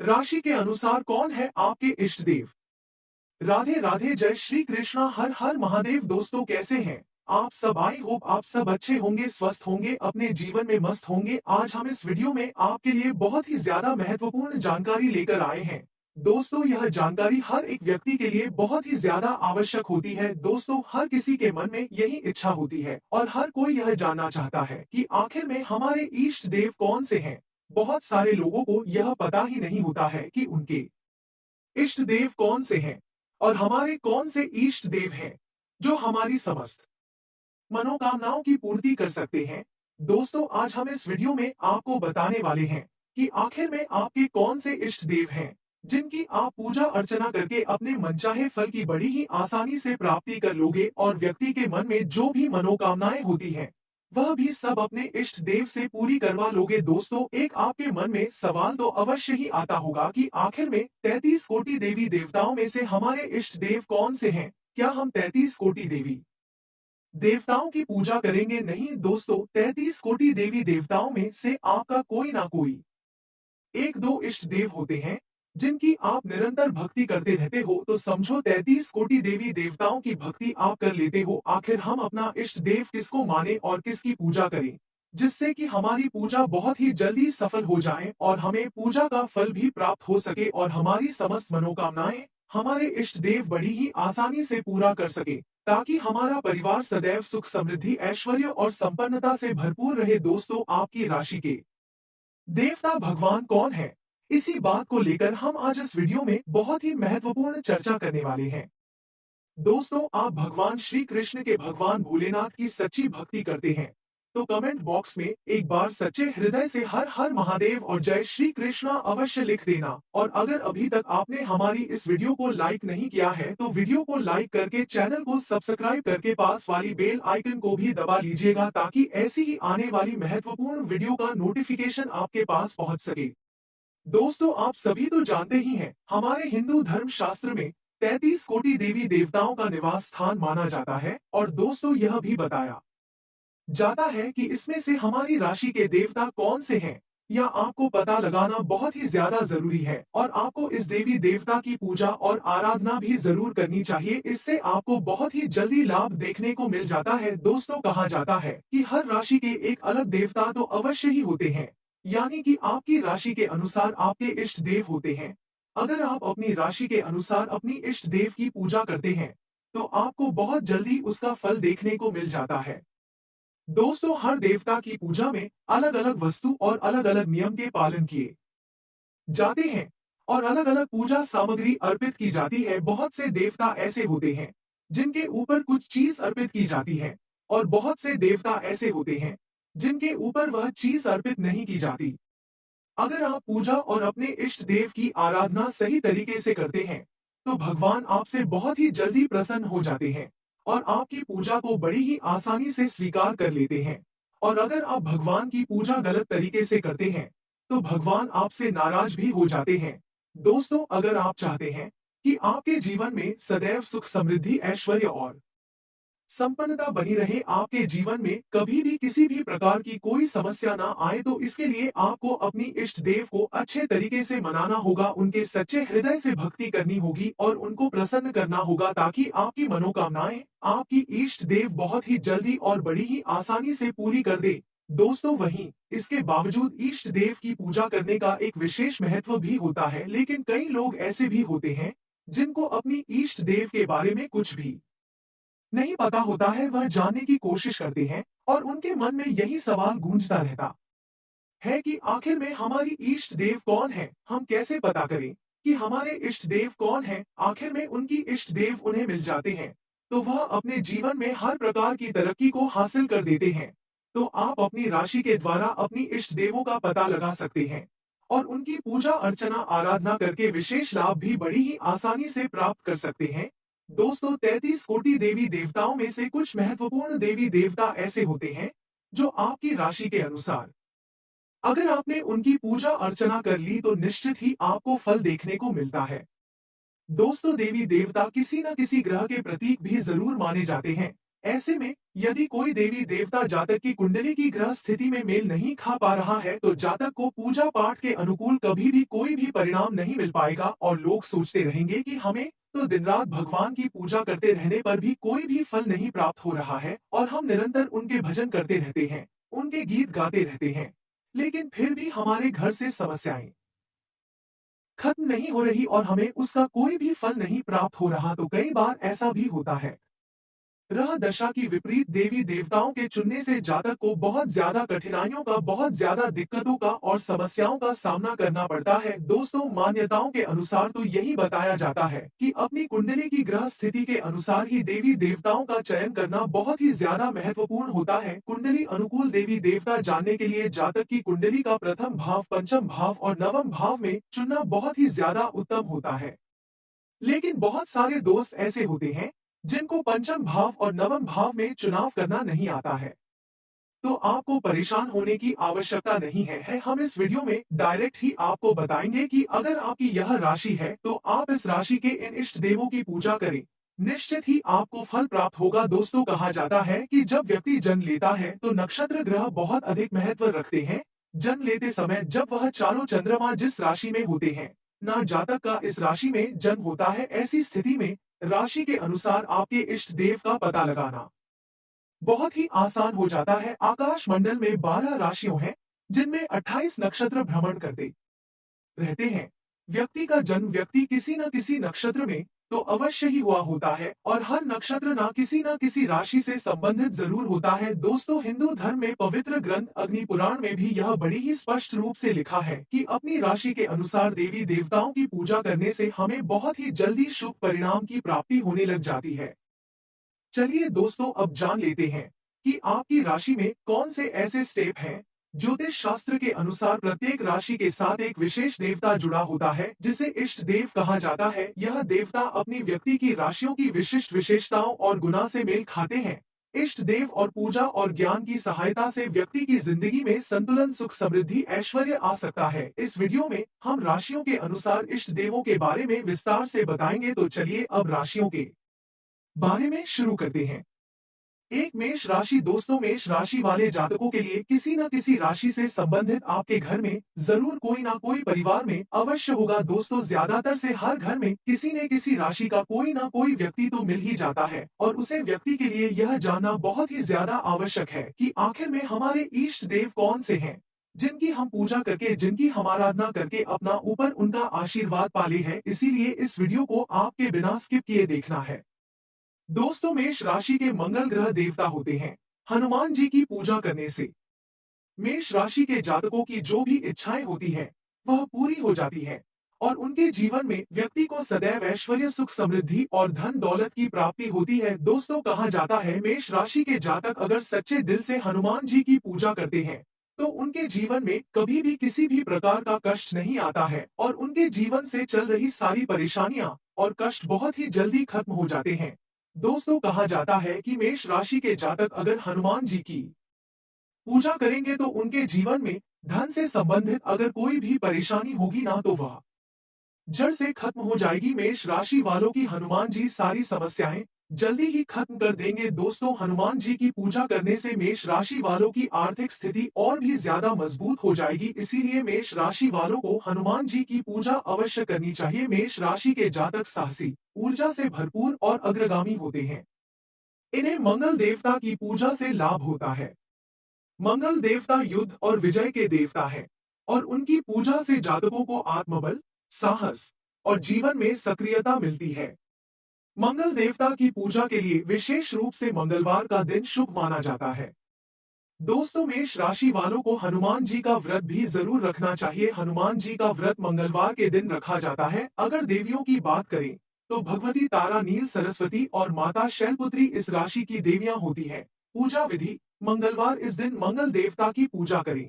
राशि के अनुसार कौन है आपके इष्ट देव? राधे राधे, जय श्री कृष्णा, हर हर महादेव। दोस्तों कैसे हैं आप सब? आई होप आप सब अच्छे होंगे, स्वस्थ होंगे, अपने जीवन में मस्त होंगे। आज हम इस वीडियो में आपके लिए बहुत ही ज्यादा महत्वपूर्ण जानकारी लेकर आए हैं। दोस्तों यह जानकारी हर एक व्यक्ति के लिए बहुत ही ज्यादा आवश्यक होती है। दोस्तों हर किसी के मन में यही इच्छा होती है और हर कोई यह जानना चाहता है कि आखिर में हमारे इष्ट देव कौन से हैं। बहुत सारे लोगों को यह पता ही नहीं होता है कि उनके इष्ट देव कौन से हैं और हमारे कौन से इष्ट देव हैं जो हमारी समस्त मनोकामनाओं की पूर्ति कर सकते हैं। दोस्तों आज हम इस वीडियो में आपको बताने वाले हैं कि आखिर में आपके कौन से इष्ट देव हैं जिनकी आप पूजा अर्चना करके अपने मनचाहे फल की बड़ी ही आसानी से प्राप्ति कर लोगे और व्यक्ति के मन में जो भी मनोकामनाएं होती हैं वह भी सब अपने इष्ट देव से पूरी करवा लोगे। दोस्तों एक आपके मन में सवाल तो अवश्य ही आता होगा कि आखिर में 33 कोटि देवी देवताओं में से हमारे इष्ट देव कौन से हैं? क्या हम 33 कोटि देवी देवताओं की पूजा करेंगे? नहीं दोस्तों, 33 कोटि देवी देवताओं में से आपका कोई ना कोई एक दो इष्ट देव होते हैं जिनकी आप निरंतर भक्ति करते रहते हो। तो समझो 33 कोटि देवी देवताओं की भक्ति आप कर लेते हो। आखिर हम अपना इष्ट देव किसको माने और किसकी पूजा करें जिससे कि हमारी पूजा बहुत ही जल्दी सफल हो जाए और हमें पूजा का फल भी प्राप्त हो सके और हमारी समस्त मनोकामनाएं हमारे इष्ट देव बड़ी ही आसानी से पूरा कर सके, ताकि हमारा परिवार सदैव सुख समृद्धि ऐश्वर्य और संपन्नता से भरपूर रहे। दोस्तों आपकी राशि के देवता भगवान कौन है, इसी बात को लेकर हम आज इस वीडियो में बहुत ही महत्वपूर्ण चर्चा करने वाले हैं। दोस्तों आप भगवान श्री कृष्ण के भगवान भोलेनाथ की सच्ची भक्ति करते हैं तो कमेंट बॉक्स में एक बार सच्चे हृदय से हर हर महादेव और जय श्री कृष्णा अवश्य लिख देना। और अगर अभी तक आपने हमारी इस वीडियो को लाइक नहीं किया है तो वीडियो को लाइक करके चैनल को सब्सक्राइब करके पास वाली बेल आइकन को भी दबा लीजिएगा, ताकि ऐसी ही आने वाली महत्वपूर्ण वीडियो का नोटिफिकेशन आपके पास पहुंच सके। दोस्तों आप सभी तो जानते ही हैं हमारे हिंदू धर्म शास्त्र में 33 कोटि देवी देवताओं का निवास स्थान माना जाता है और दोस्तों यह भी बताया जाता है कि इसमें से हमारी राशि के देवता कौन से हैं या आपको पता लगाना बहुत ही ज्यादा जरूरी है और आपको इस देवी देवता की पूजा और आराधना भी जरूर करनी चाहिए। इससे आपको बहुत ही जल्दी लाभ देखने को मिल जाता है। दोस्तों कहा जाता है कि हर राशि के एक अलग देवता तो अवश्य ही होते हैं, यानी कि आपकी राशि के अनुसार आपके इष्ट देव होते हैं। अगर आप अपनी राशि के अनुसार अपनी इष्ट देव की पूजा करते हैं तो आपको बहुत जल्दी उसका फल देखने को मिल जाता है। दोस्तों हर देवता की पूजा में अलग अलग वस्तु और अलग अलग नियम के पालन किए जाते हैं और अलग अलग पूजा सामग्री अर्पित की जाती है। बहुत से देवता ऐसे होते हैं जिनके ऊपर कुछ चीज अर्पित की जाती है और बहुत से देवता ऐसे होते हैं जिनके ऊपर वह चीज अर्पित नहीं की जाती। अगर आप पूजा और अपने इष्ट देव की आराधना सही तरीके से करते हैं तो भगवान आपसे बहुत ही जल्दी प्रसन्न हो जाते हैं और आपकी पूजा को बड़ी ही आसानी से स्वीकार कर लेते हैं। और अगर आप भगवान की पूजा गलत तरीके से करते हैं तो भगवान आपसे नाराज भी हो जाते हैं। दोस्तों अगर आप चाहते हैं कि आपके जीवन में सदैव सुख समृद्धि ऐश्वर्य और संपन्नता बनी रहे, आपके जीवन में कभी भी किसी भी प्रकार की कोई समस्या ना आए, तो इसके लिए आपको अपनी इष्ट देव को अच्छे तरीके से मनाना होगा, उनके सच्चे हृदय से भक्ति करनी होगी और उनको प्रसन्न करना होगा, ताकि आपकी मनोकामनाएं आपकी इष्ट देव बहुत ही जल्दी और बड़ी ही आसानी से पूरी कर दे। दोस्तों वहीं इसके बावजूद इष्ट देव की पूजा करने का एक विशेष महत्व भी होता है, लेकिन कई लोग ऐसे भी होते हैं जिनको अपनी इष्ट देव के बारे में कुछ भी नहीं पता होता है। वह जानने की कोशिश करते हैं और उनके मन में यही सवाल गूंजता रहता है कि आखिर में हमारी इष्ट देव कौन है। हम कैसे पता करें कि हमारे इष्ट देव कौन है? आखिर में उनकी इष्ट देव उन्हें मिल जाते हैं तो वह अपने जीवन में हर प्रकार की तरक्की को हासिल कर देते हैं। तो आप अपनी राशि के द्वारा अपनी इष्ट देवों का पता लगा सकते हैं और उनकी पूजा अर्चना आराधना करके विशेष लाभ भी बड़ी ही आसानी से प्राप्त कर सकते हैं। दोस्तों 33 कोटि देवी देवताओं में से कुछ महत्वपूर्ण देवी देवता ऐसे होते हैं जो आपकी राशि के अनुसार अगर आपने उनकी पूजा अर्चना कर ली तो निश्चित ही आपको फल देखने को मिलता है। दोस्तों देवी देवता किसी न किसी ग्रह के प्रतीक भी जरूर माने जाते हैं, ऐसे में यदि कोई देवी देवता जातक की कुंडली की ग्रह स्थिति में मेल नहीं खा पा रहा है तो जातक को पूजा पाठ के अनुकूल कभी भी कोई भी परिणाम नहीं मिल पाएगा और लोग सोचते रहेंगे कि हमें तो दिन रात भगवान की पूजा करते रहने पर भी कोई भी फल नहीं प्राप्त हो रहा है और हम निरंतर उनके भजन करते रहते हैं, उनके गीत गाते रहते हैं, लेकिन फिर भी हमारे घर से समस्याएं खत्म नहीं हो रही और हमें उसका कोई भी फल नहीं प्राप्त हो रहा। तो कई बार ऐसा भी होता है ग्रह दशा की विपरीत देवी देवताओं के चुनने से जातक को बहुत ज्यादा कठिनाइयों का, बहुत ज्यादा दिक्कतों का और समस्याओं का सामना करना पड़ता है। दोस्तों, मान्यताओं के अनुसार तो यही बताया जाता है कि अपनी कुंडली की ग्रह स्थिति के अनुसार ही देवी देवताओं का चयन करना बहुत ही ज्यादा महत्वपूर्ण होता है। कुंडली अनुकूल देवी देवता जानने के लिए जातक की कुंडली का प्रथम भाव, पंचम भाव और नवम भाव में चुनना बहुत ही ज्यादा उत्तम होता है। लेकिन बहुत सारे दोस्त ऐसे होते हैं जिनको पंचम भाव और नवम भाव में चुनाव करना नहीं आता है। तो आपको परेशान होने की आवश्यकता नहीं है। हम इस वीडियो में डायरेक्ट ही आपको बताएंगे कि अगर आपकी यह राशि है तो आप इस राशि के इन इष्ट देवों की पूजा करें, निश्चित ही आपको फल प्राप्त होगा। दोस्तों, कहा जाता है कि जब व्यक्ति जन्म लेता है तो नक्षत्र ग्रह बहुत अधिक महत्व रखते हैं। जन्म लेते समय जब वह चारों चंद्रमा जिस राशि में होते हैं, ना जातक का इस राशि में जन्म होता है, ऐसी स्थिति में राशि के अनुसार आपके इष्ट देव का पता लगाना बहुत ही आसान हो जाता है। आकाश मंडल में 12 राशियों हैं जिनमें 28 नक्षत्र भ्रमण करते रहते हैं। व्यक्ति का जन्म व्यक्ति किसी न किसी नक्षत्र में तो अवश्य ही हुआ होता है और हर नक्षत्र न किसी राशि से संबंधित जरूर होता है। दोस्तों, हिंदू धर्म में पवित्र ग्रंथ अग्नि पुराण में भी यह बड़ी ही स्पष्ट रूप से लिखा है कि अपनी राशि के अनुसार देवी देवताओं की पूजा करने से हमें बहुत ही जल्दी शुभ परिणाम की प्राप्ति होने लग जाती है। चलिए दोस्तों, अब जान लेते हैं कि आपकी राशि में कौन से ऐसे स्टेप हैं। ज्योतिष शास्त्र के अनुसार प्रत्येक राशि के साथ एक विशेष देवता जुड़ा होता है जिसे इष्ट देव कहा जाता है। यह देवता अपनी व्यक्ति की राशियों की विशिष्ट विशेषताओं और गुना से मेल खाते हैं। इष्ट देव और पूजा और ज्ञान की सहायता से व्यक्ति की जिंदगी में संतुलन, सुख, समृद्धि, ऐश्वर्य आ सकता है। इस वीडियो में हम राशियों के अनुसार इष्ट देवों के बारे में विस्तार से बताएंगे। तो चलिए अब राशियों के बारे में शुरू करते हैं। एक मेष राशि। दोस्तों, मेष राशि वाले जातकों के लिए किसी न किसी राशि से संबंधित आपके घर में जरूर कोई ना कोई परिवार में अवश्य होगा। दोस्तों, ज्यादातर से हर घर में किसी न किसी राशि का कोई ना कोई व्यक्ति तो मिल ही जाता है और उसे व्यक्ति के लिए यह जानना बहुत ही ज्यादा आवश्यक है कि आखिर में हमारे इष्ट देव कौन से हैं, जिनकी हम पूजा करके, जिनकी हम आराधना करके अपना ऊपर उनका आशीर्वाद पाले हैं। इसीलिए इस वीडियो को आपके बिना स्किप किए देखना है। दोस्तों, मेष राशि के मंगल ग्रह देवता होते हैं। हनुमान जी की पूजा करने से मेष राशि के जातकों की जो भी इच्छाएं होती हैं वह पूरी हो जाती हैं और उनके जीवन में व्यक्ति को सदैव ऐश्वर्य, सुख, समृद्धि और धन दौलत की प्राप्ति होती है। दोस्तों, कहा जाता है मेष राशि के जातक अगर सच्चे दिल से हनुमान जी की पूजा करते हैं तो उनके जीवन में कभी भी किसी भी प्रकार का कष्ट नहीं आता है और उनके जीवन से चल रही सारी परेशानियां और कष्ट बहुत ही जल्दी खत्म हो जाते हैं। दोस्तों, कहा जाता है कि मेष राशि के जातक अगर हनुमान जी की पूजा करेंगे तो उनके जीवन में धन से संबंधित अगर कोई भी परेशानी होगी ना तो वह जड़ से खत्म हो जाएगी। मेष राशि वालों की हनुमान जी सारी समस्याएं जल्दी ही खत्म कर देंगे। दोस्तों, हनुमान जी की पूजा करने से मेष राशि वालों की आर्थिक स्थिति और भी ज्यादा मजबूत हो जाएगी। इसीलिए मेष राशि वालों को हनुमान जी की पूजा अवश्य करनी चाहिए। मेष राशि के जातक साहसी, ऊर्जा से भरपूर और अग्रगामी होते हैं। इन्हें मंगल देवता की पूजा से लाभ होता है। मंगल देवता युद्ध और विजय के देवता है और उनकी पूजा से जातकों को आत्मबल, साहस और जीवन में सक्रियता मिलती है। मंगल देवता की पूजा के लिए विशेष रूप से मंगलवार का दिन शुभ माना जाता है। दोस्तों, मेष राशि वालों को हनुमान जी का व्रत भी जरूर रखना चाहिए। हनुमान जी का व्रत मंगलवार के दिन रखा जाता है। अगर देवियों की बात करें तो भगवती तारा, नील, सरस्वती और माता शैलपुत्री इस राशि की देवियां होती हैं। पूजा विधि: मंगलवार इस दिन मंगल देवता की पूजा करें।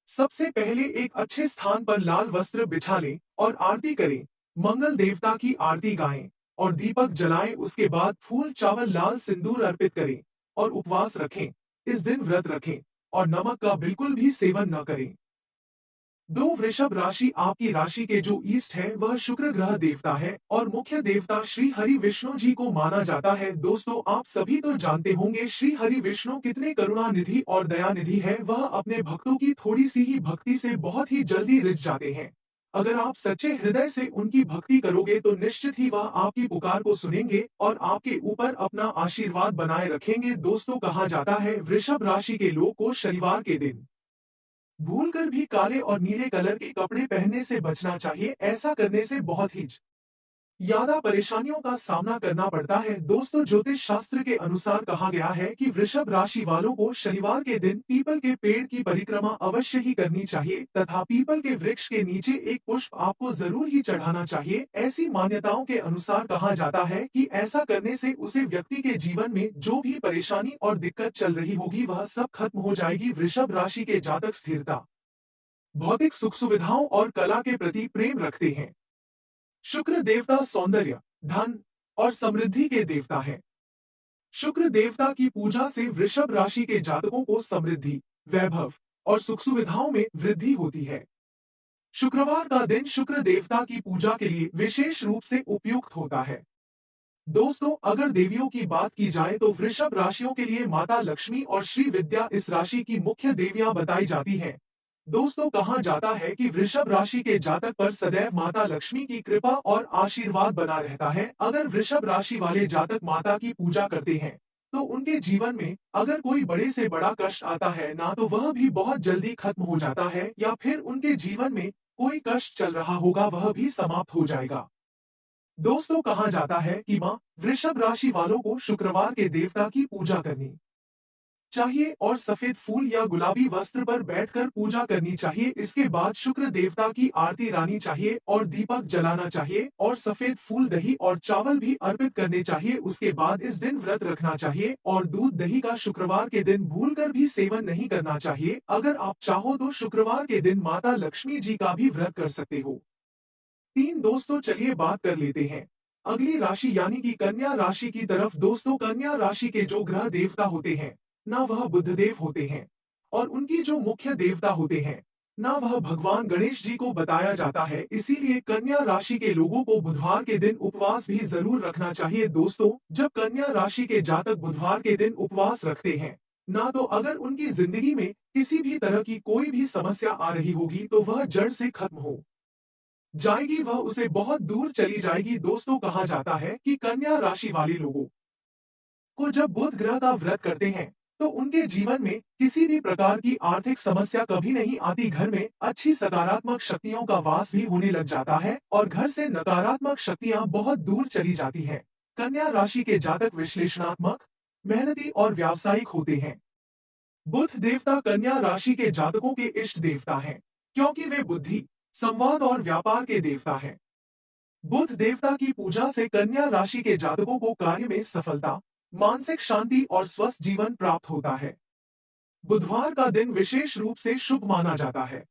सबसे पहले एक अच्छे स्थान पर लाल वस्त्र बिछा लें और आरती करें। मंगल देवता की आरती गाएं और दीपक जलाएं। उसके बाद फूल, चावल, लाल सिंदूर अर्पित करें और उपवास रखें। इस दिन व्रत रखें और नमक का बिल्कुल भी सेवन न करें। दो वृषभ राशि आपकी राशि के जो ईस्ट है वह शुक्र ग्रह देवता है और मुख्य देवता श्री हरि विष्णु जी को माना जाता है। दोस्तों आप सभी तो जानते होंगे श्री हरि विष्णु कितने करुणानिधि और दयानिधि है। वह अपने भक्तों की थोड़ी सी ही भक्ति से बहुत ही जल्दी रिझ जाते हैं। अगर आप सच्चे हृदय से उनकी भक्ति करोगे तो निश्चित ही वह आपकी पुकार को सुनेंगे और आपके ऊपर अपना आशीर्वाद बनाए रखेंगे। दोस्तों कहा जाता है वृषभ राशि के लोग को शनिवार के दिन भूलकर भी काले और नीले कलर के कपड़े पहनने से बचना चाहिए। ऐसा करने से बहुत ही ज्यादा परेशानियों का सामना करना पड़ता है। दोस्तों ज्योतिष शास्त्र के अनुसार कहा गया है कि वृषभ राशि वालों को शनिवार के दिन पीपल के पेड़ की परिक्रमा अवश्य ही करनी चाहिए तथा पीपल के वृक्ष के नीचे एक पुष्प आपको जरूर ही चढ़ाना चाहिए। ऐसी मान्यताओं के अनुसार कहा जाता है कि ऐसा करने से उसे व्यक्ति के जीवन में जो भी परेशानी और दिक्कत चल रही होगी वह सब खत्म हो जाएगी। वृषभ राशि के जातक स्थिरता, भौतिक सुख सुविधाओं और कला के प्रति प्रेम रखते हैं। शुक्र देवता सौंदर्य, धन और समृद्धि के देवता है। शुक्र देवता की पूजा से वृषभ राशि के जातकों को समृद्धि, वैभव और सुख सुविधाओं में वृद्धि होती है। शुक्रवार का दिन शुक्र देवता की पूजा के लिए विशेष रूप से उपयुक्त होता है। दोस्तों अगर देवियों की बात की जाए तो वृषभ राशियों के लिए माता लक्ष्मी और श्री विद्या इस राशि की मुख्य देवियां बताई जाती हैं। दोस्तों कहा जाता है कि वृषभ राशि के जातक पर सदैव माता लक्ष्मी की कृपा और आशीर्वाद बना रहता है। अगर वृषभ राशि वाले जातक माता की पूजा करते हैं तो उनके जीवन में अगर कोई बड़े से बड़ा कष्ट आता है ना तो वह भी बहुत जल्दी खत्म हो जाता है या फिर उनके जीवन में कोई कष्ट चल रहा होगा वह भी समाप्त हो जाएगा। दोस्तों कहा जाता है कि माँ वृषभ राशि वालों को शुक्रवार के देवता की पूजा करनी चाहिए और सफेद फूल या गुलाबी वस्त्र पर बैठकर पूजा करनी चाहिए। इसके बाद शुक्र देवता की आरती लानी चाहिए और दीपक जलाना चाहिए और सफेद फूल, दही और चावल भी अर्पित करने चाहिए। उसके बाद इस दिन व्रत रखना चाहिए और दूध दही का शुक्रवार के दिन भूलकर भी सेवन नहीं करना चाहिए। अगर आप चाहो तो शुक्रवार के दिन माता लक्ष्मी जी का भी व्रत कर सकते हो। दोस्तों चलिए बात कर लेते हैं अगली राशि यानी कि कन्या राशि की तरफ। दोस्तों कन्या राशि के जो ग्रह देवता होते हैं ना वह बुधदेव होते हैं और उनकी जो मुख्य देवता होते हैं ना वह भगवान गणेश जी को बताया जाता है। इसीलिए कन्या राशि के लोगों को बुधवार के दिन उपवास भी जरूर रखना चाहिए। दोस्तों जब कन्या राशि के जातक बुधवार के दिन उपवास रखते हैं ना तो अगर उनकी जिंदगी में किसी भी तरह की कोई भी समस्या आ रही होगी तो वह जड़ से खत्म हो जाएगी, वह उसे बहुत दूर चली जाएगी। दोस्तों कहा जाता है कि कन्या राशि वाले लोगों को जब बुध ग्रह का व्रत करते हैं तो उनके जीवन में किसी भी प्रकार की आर्थिक समस्या कभी नहीं आती। घर में अच्छी सकारात्मक शक्तियों का वास भी होने लग जाता है और घर से नकारात्मक शक्तियां बहुत दूर चली जाती हैं। कन्या राशि के जातक विश्लेषणात्मक, मेहनती और व्यावसायिक होते हैं। बुध देवता कन्या राशि के जातकों के इष्ट देवता हैं क्योंकि वे बुद्धि, संवाद और व्यापार के देवता हैं। बुध देवता की पूजा से कन्या राशि के जातकों को कार्य में सफलता, मानसिक शांति और स्वस्थ जीवन प्राप्त होता है। बुधवार का दिन विशेष रूप से शुभ माना जाता है।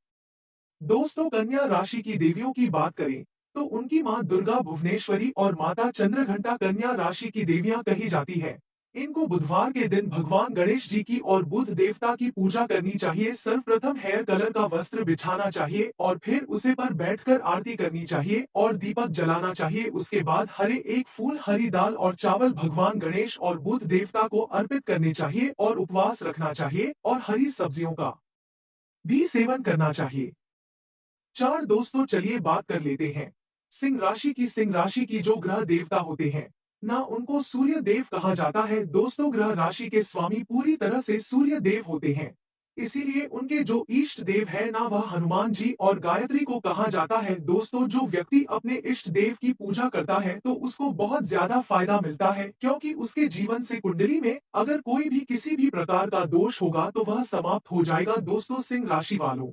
दोस्तों कन्या राशि की देवियों की बात करें तो उनकी मां दुर्गा भुवनेश्वरी और माता चंद्रघंटा कन्या राशि की देवियां कही जाती है। इनको बुधवार के दिन भगवान गणेश जी की और बुध देवता की पूजा करनी चाहिए। सर्वप्रथम हेयर कलर का वस्त्र बिछाना चाहिए और फिर उसे पर बैठकर आरती करनी चाहिए और दीपक जलाना चाहिए। उसके बाद हरे एक फूल, हरी दाल और चावल भगवान गणेश और बुध देवता को अर्पित करने चाहिए और उपवास रखना चाहिए और हरी सब्जियों का भी सेवन करना चाहिए। दोस्तों चलिए बात कर लेते हैं सिंह राशि की। सिंह राशि की जो ग्रह देवता होते हैं ना उनको सूर्य देव कहा जाता है। दोस्तों ग्रह राशि के स्वामी पूरी तरह से सूर्य देव होते हैं, इसीलिए उनके जो इष्ट देव है ना वह हनुमान जी और गायत्री को कहा जाता है। दोस्तों जो व्यक्ति अपने इष्ट देव की पूजा करता है तो उसको बहुत ज्यादा फायदा मिलता है क्योंकि उसके जीवन से कुंडली में अगर कोई भी किसी भी प्रकार का दोष होगा तो वह समाप्त हो जाएगा। दोस्तों सिंह राशि वालों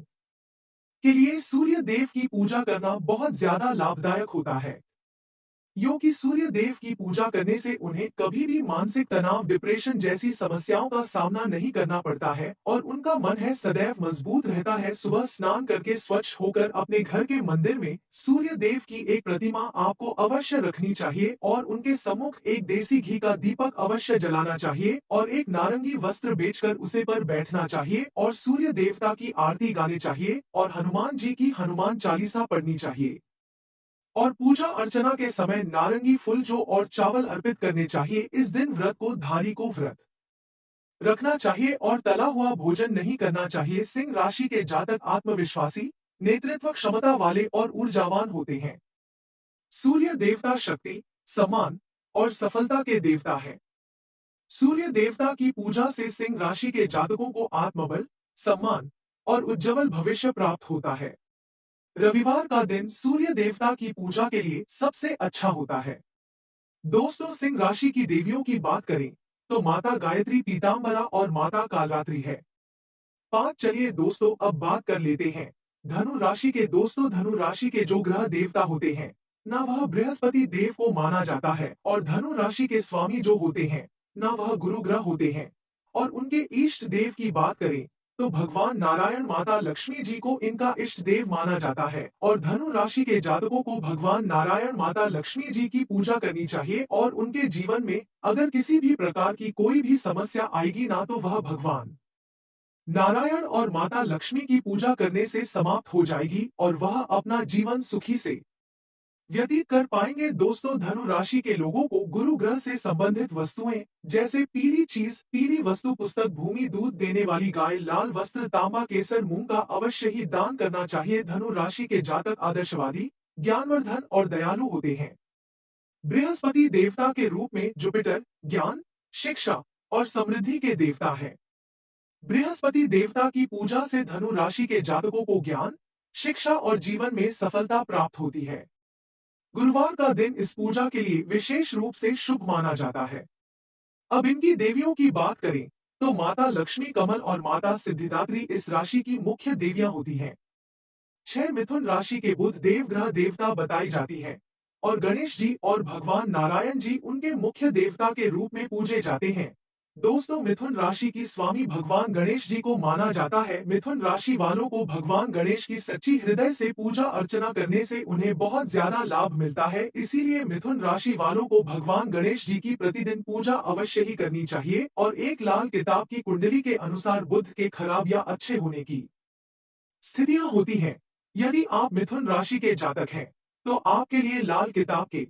के लिए सूर्य देव की पूजा करना बहुत ज्यादा लाभदायक होता है। यो कि सूर्य देव की पूजा करने से उन्हें कभी भी मानसिक तनाव, डिप्रेशन जैसी समस्याओं का सामना नहीं करना पड़ता है और उनका मन है सदैव मजबूत रहता है। सुबह स्नान करके स्वच्छ होकर अपने घर के मंदिर में सूर्य देव की एक प्रतिमा आपको अवश्य रखनी चाहिए और उनके सम्मुख एक देसी घी का दीपक अवश्य जलाना चाहिए और एक नारंगी वस्त्र बेचकर उसे पर बैठना चाहिए और सूर्य देवता की आरती गाने चाहिए और हनुमान जी की हनुमान चालीसा पढ़नी चाहिए। और पूजा अर्चना के समय नारंगी फूल जो और चावल अर्पित करने चाहिए। इस दिन व्रत को धारी को व्रत रखना चाहिए और तला हुआ भोजन नहीं करना चाहिए। सिंह राशि के जातक आत्मविश्वासी, नेतृत्व क्षमता वाले और ऊर्जावान होते हैं। सूर्य देवता शक्ति, सम्मान और सफलता के देवता है। सूर्य देवता की पूजा से सिंह राशि के जातकों को आत्मबल, सम्मान और उज्जवल भविष्य प्राप्त होता है। रविवार का दिन सूर्य देवता की पूजा के लिए सबसे अच्छा होता है। दोस्तों, सिंह राशि की देवियों की बात करें तो माता गायत्री, पीताम्बरा और माता कालरात्रि है। चलिए दोस्तों, अब बात कर लेते हैं धनु राशि के। दोस्तों, धनु राशि के जो ग्रह देवता होते हैं ना वह बृहस्पति देव को माना जाता है और धनु राशि के स्वामी जो होते हैं ना वह गुरु ग्रह होते हैं। और उनके इष्ट देव की बात करें तो भगवान नारायण, माता लक्ष्मी जी को इनका इष्ट देव माना जाता है और धनु राशि के जातकों को भगवान नारायण, माता लक्ष्मी जी की पूजा करनी चाहिए और उनके जीवन में अगर किसी भी प्रकार की कोई भी समस्या आएगी ना तो वह भगवान नारायण और माता लक्ष्मी की पूजा करने से समाप्त हो जाएगी और वह अपना जीवन सुखी से व्यतीत कर पाएंगे। दोस्तों, धनु राशि के लोगों को गुरु ग्रह से संबंधित वस्तुएं जैसे पीली चीज, पीली वस्तु, पुस्तक, भूमि, दूध देने वाली गाय, लाल वस्त्र, तांबा, केसर, मूंग का अवश्य ही दान करना चाहिए। धनु राशि के जातक आदर्शवादी, ज्ञानवर्धन और दयालु होते हैं। बृहस्पति देवता के रूप में जुपिटर ज्ञान, शिक्षा और समृद्धि के देवता है। बृहस्पति देवता की पूजा से धनु राशि के जातकों को ज्ञान, शिक्षा और जीवन में सफलता प्राप्त होती है। गुरुवार का दिन इस पूजा के लिए विशेष रूप से शुभ माना जाता है। अब इनकी देवियों की बात करें तो माता लक्ष्मी, कमल और माता सिद्धिदात्री इस राशि की मुख्य देवियां होती हैं। 6 मिथुन राशि के बुध देव ग्रह देवता बताई जाती है और गणेश जी और भगवान नारायण जी उनके मुख्य देवता के रूप में पूजे जाते हैं। दोस्तों, मिथुन राशि की स्वामी भगवान गणेश जी को माना जाता है। मिथुन राशि वालों को भगवान गणेश की सच्ची हृदय से पूजा अर्चना करने से उन्हें बहुत ज्यादा लाभ मिलता है। इसीलिए मिथुन राशि वालों को भगवान गणेश जी की प्रतिदिन पूजा अवश्य ही करनी चाहिए और एक लाल किताब की कुंडली के अनुसार बुध के खराब या अच्छे होने की स्थितियां होती हैं। यदि आप मिथुन राशि के जातक हैं तो आपके लिए लाल किताब के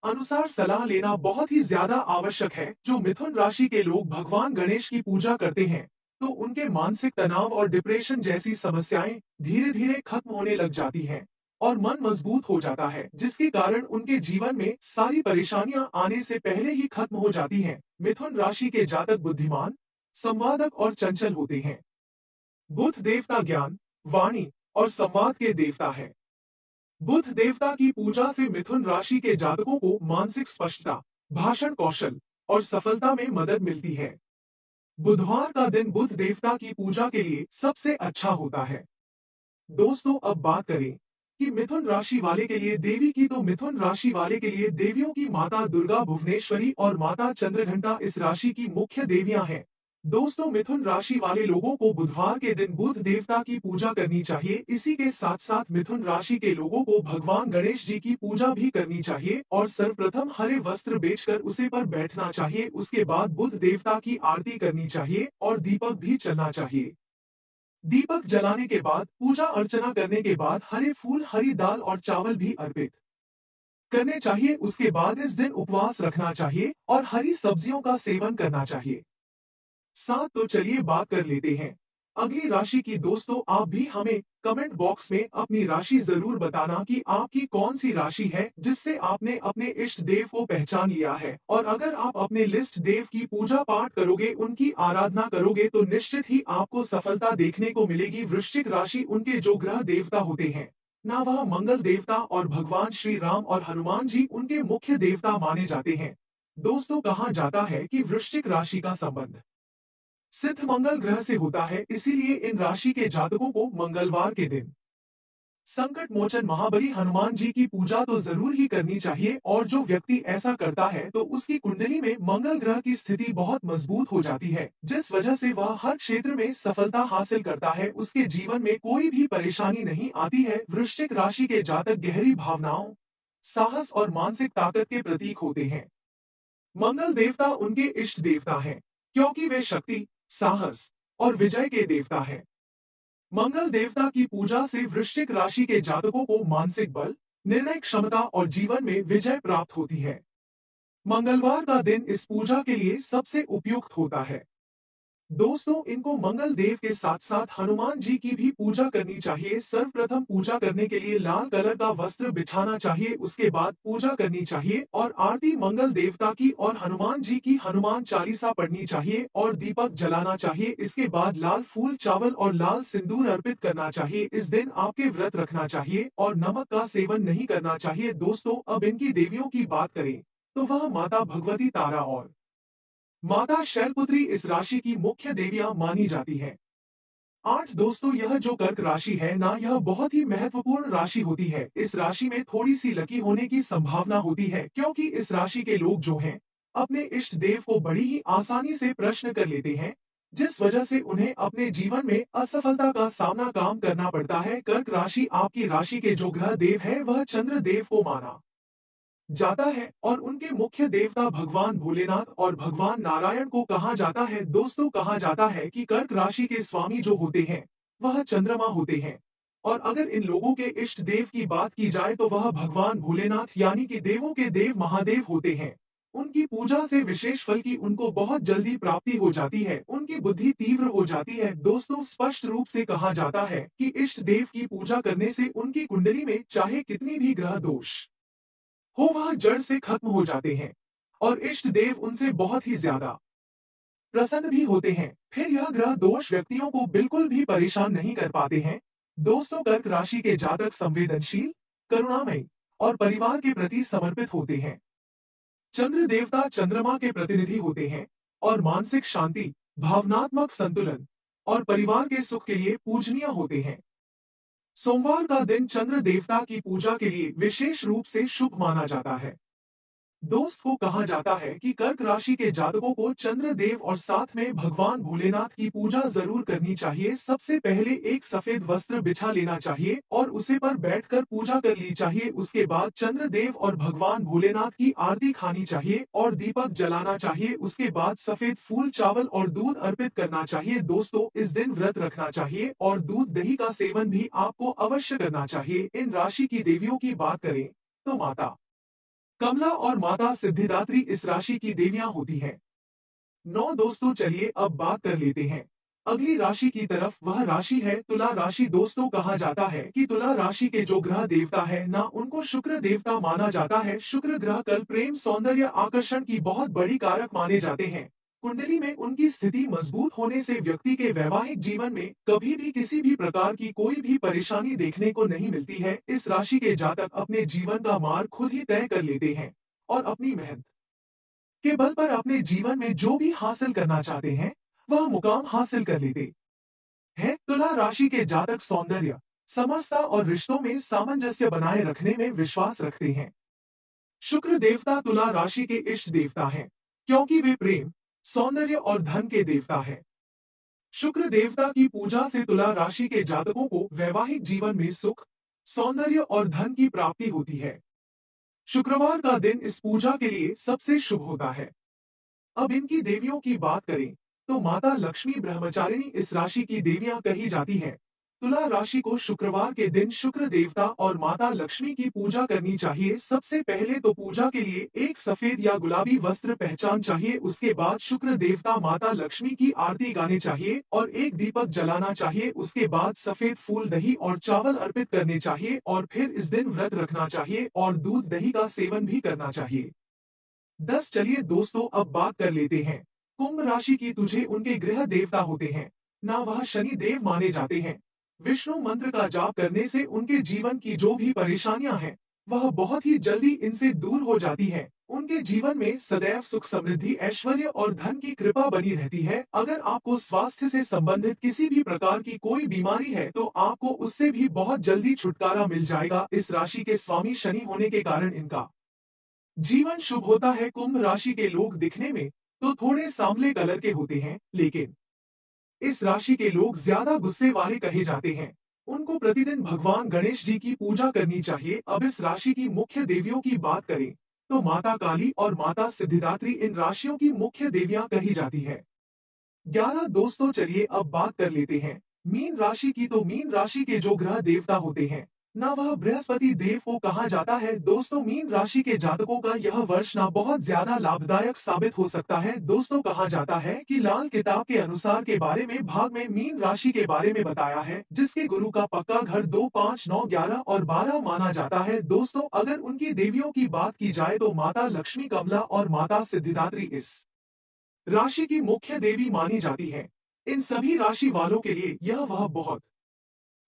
अनुसार सलाह लेना बहुत ही ज्यादा आवश्यक है। जो मिथुन राशि के लोग भगवान गणेश की पूजा करते हैं तो उनके मानसिक तनाव और डिप्रेशन जैसी समस्याएं धीरे धीरे खत्म होने लग जाती हैं और मन मजबूत हो जाता है, जिसके कारण उनके जीवन में सारी परेशानियां आने से पहले ही खत्म हो जाती हैं। मिथुन राशि के जातक बुद्धिमान, संवादक और चंचल होते हैं। बुध देवता ज्ञान, वाणी और संवाद के देवता है। बुध देवता की पूजा से मिथुन राशि के जातकों को मानसिक स्पष्टता, भाषण कौशल और सफलता में मदद मिलती है। बुधवार का दिन बुध देवता की पूजा के लिए सबसे अच्छा होता है। दोस्तों, अब बात करें कि मिथुन राशि वाले के लिए देवी की, तो मिथुन राशि वाले के लिए देवियों की माता दुर्गा, भुवनेश्वरी और माता चंद्रघंटा इस राशि की मुख्य देवियां हैं। दोस्तों, मिथुन राशि वाले लोगों को बुधवार के दिन बुध देवता की पूजा करनी चाहिए। इसी के साथ साथ मिथुन राशि के लोगों को भगवान गणेश जी की पूजा भी करनी चाहिए और सर्वप्रथम हरे वस्त्र बेचकर उसे पर बैठना चाहिए। उसके बाद बुध देवता की आरती करनी चाहिए और दीपक भी जलना चाहिए। दीपक जलाने के बाद, पूजा अर्चना करने के बाद हरे फूल, हरी दाल और चावल भी अर्पित करने चाहिए। उसके बाद इस दिन उपवास रखना चाहिए और हरी सब्जियों का सेवन करना चाहिए। तो चलिए बात कर लेते हैं अगली राशि की। दोस्तों, आप भी हमें कमेंट बॉक्स में अपनी राशि जरूर बताना कि आपकी कौन सी राशि है जिससे आपने अपने इष्ट देव को पहचान लिया है। और अगर आप अपने लिस्ट देव की पूजा पाठ करोगे, उनकी आराधना करोगे तो निश्चित ही आपको सफलता देखने को मिलेगी। वृश्चिक राशि, उनके जो ग्रह देवता होते हैं ना वह मंगल देवता और भगवान श्री राम और हनुमान जी उनके मुख्य देवता माने जाते हैं। दोस्तों, कहा जाता है कि वृश्चिक राशि का संबंध सिद्ध मंगल ग्रह से होता है, इसीलिए इन राशि के जातकों को मंगलवार के दिन संकट मोचन महाबली हनुमान जी की पूजा तो जरूर ही करनी चाहिए और जो व्यक्ति ऐसा करता है तो उसकी कुंडली में मंगल ग्रह की स्थिति बहुत मजबूत हो जाती है, जिस वजह से वह हर क्षेत्र में सफलता हासिल करता है। उसके जीवन में कोई भी परेशानी नहीं आती है। वृश्चिक राशि के जातक गहरी भावनाओं, साहस और मानसिक ताकत के प्रतीक होते हैं। मंगल देवता उनके इष्ट देवता हैं, क्योंकि वे शक्ति, साहस और विजय के देवता हैं। मंगल देवता की पूजा से वृश्चिक राशि के जातकों को मानसिक बल, निर्णय क्षमता और जीवन में विजय प्राप्त होती है। मंगलवार का दिन इस पूजा के लिए सबसे उपयुक्त होता है। दोस्तों, इनको मंगल देव के साथ साथ हनुमान जी की भी पूजा करनी चाहिए। सर्वप्रथम पूजा करने के लिए लाल कलर का वस्त्र बिछाना चाहिए, उसके बाद पूजा करनी चाहिए और आरती मंगल देवता की और हनुमान जी की हनुमान चालीसा पढ़नी चाहिए और दीपक जलाना चाहिए। इसके बाद लाल फूल, चावल और लाल सिंदूर अर्पित करना चाहिए। इस दिन आपके व्रत रखना चाहिए और नमक का सेवन नहीं करना चाहिए। दोस्तों, अब इनकी देवियों की बात करें तो वह माता भगवती तारा और माता शैलपुत्री इस राशि की मुख्य देवियां मानी जाती हैं। 8 दोस्तों, यह जो कर्क राशि है ना, यह बहुत ही महत्वपूर्ण राशि होती है। इस राशि में थोड़ी सी लकी होने की संभावना होती है, क्योंकि इस राशि के लोग जो हैं अपने इष्ट देव को बड़ी ही आसानी से प्रश्न कर लेते हैं, जिस वजह से उन्हें अपने जीवन में असफलता का सामना काम करना पड़ता है। कर्क राशि आपकी राशि के जो ग्रह देव है वह चंद्र देव को माना जाता है और उनके मुख्य देवता भगवान भोलेनाथ और भगवान नारायण को कहा जाता है। दोस्तों, कहा जाता है कि कर्क राशि के स्वामी जो होते हैं वह चंद्रमा होते हैं और अगर इन लोगों के इष्ट देव की बात की जाए तो वह भगवान भोलेनाथ यानी कि देवों के देव महादेव होते हैं। उनकी पूजा से विशेष फल की उनको बहुत जल्दी प्राप्ति हो जाती है, उनकी बुद्धि तीव्र हो जाती है। दोस्तों, स्पष्ट रूप से कहा जाता है कि इष्ट देव की पूजा करने से उनकी कुंडली में चाहे कितनी भी ग्रह दोष हो वह जड़ से खत्म हो जाते हैं और इष्ट देव उनसे बहुत ही ज्यादा प्रसन्न भी होते हैं। फिर यह ग्रह दोष व्यक्तियों को बिल्कुल भी परेशान नहीं कर पाते हैं। दोस्तों, कर्क राशि के जातक संवेदनशील, करुणामयी और परिवार के प्रति समर्पित होते हैं। चंद्र देवता चंद्रमा के प्रतिनिधि होते हैं और मानसिक शांति, भावनात्मक संतुलन और परिवार के सुख के लिए पूजनीय होते हैं। सोमवार का दिन चंद्र देवता की पूजा के लिए विशेष रूप से शुभ माना जाता है। दोस्त को कहा जाता है कि कर्क राशि के जातकों को चंद्र देव और साथ में भगवान भोलेनाथ की पूजा जरूर करनी चाहिए। सबसे पहले एक सफेद वस्त्र बिछा लेना चाहिए और उसे पर बैठकर पूजा कर ली चाहिए। उसके बाद चंद्र देव और भगवान भोलेनाथ की आरती खानी चाहिए और दीपक जलाना चाहिए। उसके बाद सफेद फूल, चावल और दूध अर्पित करना चाहिए। दोस्तों, इस दिन व्रत रखना चाहिए और दूध दही का सेवन भी आपको अवश्य करना चाहिए। इन राशि की देवियों की बात करें तो माता कमला और माता सिद्धिदात्री इस राशि की देवियां होती हैं। 9 दोस्तों, चलिए अब बात कर लेते हैं अगली राशि की तरफ। वह राशि है तुला राशि। दोस्तों, कहा जाता है कि तुला राशि के जो ग्रह देवता है ना, उनको शुक्र देवता माना जाता है। शुक्र ग्रह कल, प्रेम, सौंदर्य, आकर्षण की बहुत बड़ी कारक माने जाते हैं। कुंडली में उनकी स्थिति मजबूत होने से व्यक्ति के वैवाहिक जीवन में कभी भी किसी भी प्रकार की कोई भी परेशानी देखने को नहीं मिलती है। इस राशि के जातक अपने जीवन का मार्ग खुद ही तय कर लेते हैं और अपनी मेहनत के बल पर अपने जीवन में जो भी हासिल करना चाहते हैं वह मुकाम हासिल कर लेते हैं। तुला राशि के जातक सौंदर्य, समझता और रिश्तों में सामंजस्य बनाए रखने में विश्वास रखते हैं। शुक्र देवता तुला राशि के इष्ट देवता हैं, क्योंकि वे प्रेम, सौंदर्य और धन के देवता हैं। शुक्र देवता की पूजा से तुला राशि के जातकों को वैवाहिक जीवन में सुख, सौंदर्य और धन की प्राप्ति होती है। शुक्रवार का दिन इस पूजा के लिए सबसे शुभ होता है। अब इनकी देवियों की बात करें तो माता लक्ष्मी ब्रह्मचारिणी इस राशि की देवियां कही जाती हैं। तुला राशि को शुक्रवार के दिन शुक्र देवता और माता लक्ष्मी की पूजा करनी चाहिए। सबसे पहले तो पूजा के लिए एक सफेद या गुलाबी वस्त्र पहचान चाहिए। उसके बाद शुक्र देवता माता लक्ष्मी की आरती गाने चाहिए और एक दीपक जलाना चाहिए। उसके बाद सफेद फूल, दही और चावल अर्पित करने चाहिए और फिर इस दिन व्रत रखना चाहिए और दूध दही का सेवन भी करना चाहिए। 10 चलिए दोस्तों, अब बात कर लेते हैं कुंभ राशि की। तुझे उनके गृह देवता होते हैं ना, वह शनि देव माने जाते हैं। विष्णु मंत्र का जाप करने से उनके जीवन की जो भी परेशानियां हैं वह बहुत ही जल्दी इनसे दूर हो जाती हैं। उनके जीवन में सदैव सुख समृद्धि ऐश्वर्य और धन की कृपा बनी रहती है। अगर आपको स्वास्थ्य से संबंधित किसी भी प्रकार की कोई बीमारी है तो आपको उससे भी बहुत जल्दी छुटकारा मिल जाएगा। इस राशि के स्वामी शनि होने के कारण इनका जीवन शुभ होता है। कुंभ राशि के लोग दिखने में तो थोड़े सांवले कलर के होते हैं, लेकिन इस राशि के लोग ज्यादा गुस्से वाले कहे जाते हैं। उनको प्रतिदिन भगवान गणेश जी की पूजा करनी चाहिए। अब इस राशि की मुख्य देवियों की बात करें तो माता काली और माता सिद्धिदात्री इन राशियों की मुख्य देवियां कही जाती है। 11 दोस्तों, चलिए अब बात कर लेते हैं मीन राशि की। तो मीन राशि के जो ग्रह देवता होते हैं ना, वह बृहस्पति देव को कहा जाता है। दोस्तों, मीन राशि के जातकों का यह वर्ष ना बहुत ज्यादा लाभदायक साबित हो सकता है। दोस्तों, कहा जाता है कि लाल किताब के अनुसार के बारे में भाग में मीन राशि के बारे में बताया है, जिसके गुरु का पक्का घर 2, 5, 9, 11 और 12 माना जाता है। दोस्तों, अगर उनकी देवियों की बात की जाए तो माता लक्ष्मी, कमला और माता सिद्धिदात्री इस राशि की मुख्य देवी मानी जाती है। इन सभी राशि वालों के लिए यह वह बहुत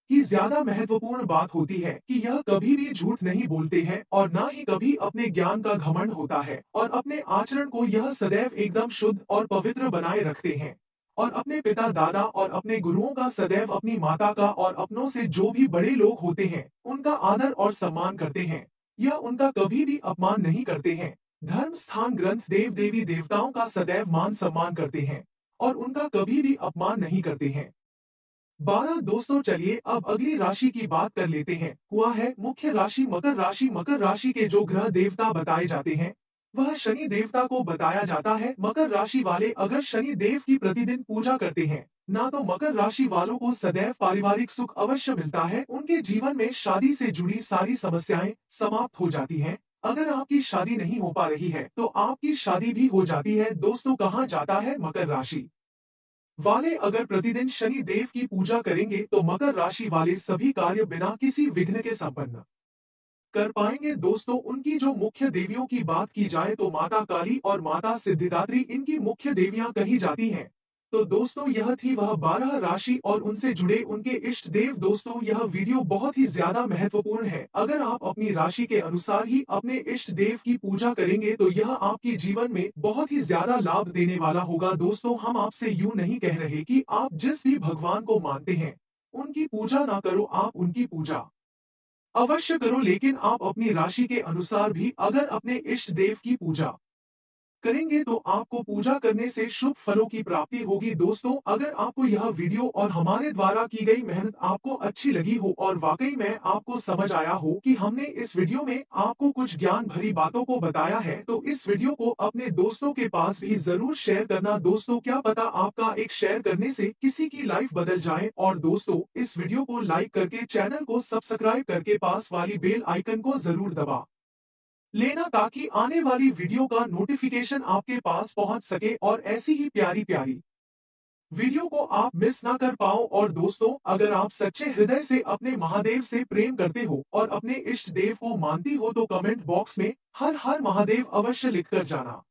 ही ज्यादा महत्वपूर्ण बात होती है कि यह कभी भी झूठ नहीं बोलते हैं और ना ही कभी अपने ज्ञान का घमंड होता है, और अपने आचरण को यह सदैव एकदम शुद्ध और पवित्र बनाए रखते हैं, और अपने पिता, दादा और अपने गुरुओं का, सदैव अपनी माता का और अपनों से जो भी बड़े लोग होते हैं उनका आदर और सम्मान करते हैं। यह उनका कभी भी अपमान नहीं करते हैं। धर्म स्थान, ग्रंथ, देव देवी देवताओं का सदैव मान सम्मान करते हैं और उनका कभी भी अपमान नहीं करते हैं। 12 दोस्तों, चलिए अब अगली राशि की बात कर लेते हैं। हुआ है मुख्य राशि मकर राशि। मकर राशि के जो ग्रह देवता बताए जाते हैं वह शनि देवता को बताया जाता है। मकर राशि वाले अगर शनि देव की प्रतिदिन पूजा करते हैं ना, तो मकर राशि वालों को सदैव पारिवारिक सुख अवश्य मिलता है। उनके जीवन में शादी से जुड़ी सारी समस्याएं समाप्त हो जाती हैं। अगर आपकी शादी नहीं हो पा रही है तो आपकी शादी भी हो जाती है। दोस्तों, कहा जाता है मकर राशि वाले अगर प्रतिदिन शनि देव की पूजा करेंगे तो मकर राशि वाले सभी कार्य बिना किसी विघ्न के संपन्न कर पाएंगे। दोस्तों, उनकी जो मुख्य देवियों की बात की जाए तो माता काली और माता सिद्धिदात्री इनकी मुख्य देवियां कही जाती हैं। तो दोस्तों, यह थी वह 12 राशि और उनसे जुड़े उनके इष्ट देव। दोस्तों, यह वीडियो बहुत ही ज्यादा महत्वपूर्ण है। अगर आप अपनी राशि के अनुसार ही अपने इष्ट देव की पूजा करेंगे तो यह आपके जीवन में बहुत ही ज्यादा लाभ देने वाला होगा। दोस्तों, हम आपसे यूं नहीं कह रहे कि आप जिस भी भगवान को मानते हैं उनकी पूजा ना करो, आप उनकी पूजा अवश्य करो, लेकिन आप अपनी राशि के अनुसार भी अगर अपने इष्ट देव की पूजा करेंगे तो आपको पूजा करने से शुभ फलों की प्राप्ति होगी। दोस्तों, अगर आपको यह वीडियो और हमारे द्वारा की गई मेहनत आपको अच्छी लगी हो और वाकई में आपको समझ आया हो कि हमने इस वीडियो में आपको कुछ ज्ञान भरी बातों को बताया है, तो इस वीडियो को अपने दोस्तों के पास भी जरूर शेयर करना। दोस्तों, क्या पता आपका एक शेयर करने से किसी की लाइफ बदल जाए। और दोस्तों, इस वीडियो को लाइक करके चैनल को सब्सक्राइब करके पास वाली बेल आइकन को जरूर दबा लेना, ताकि आने वाली वीडियो का नोटिफिकेशन आपके पास पहुंच सके और ऐसी ही प्यारी प्यारी वीडियो को आप मिस ना कर पाओ। और दोस्तों, अगर आप सच्चे हृदय से अपने महादेव से प्रेम करते हो और अपने इष्ट देव को मानती हो तो कमेंट बॉक्स में हर हर महादेव अवश्य लिखकर जाना।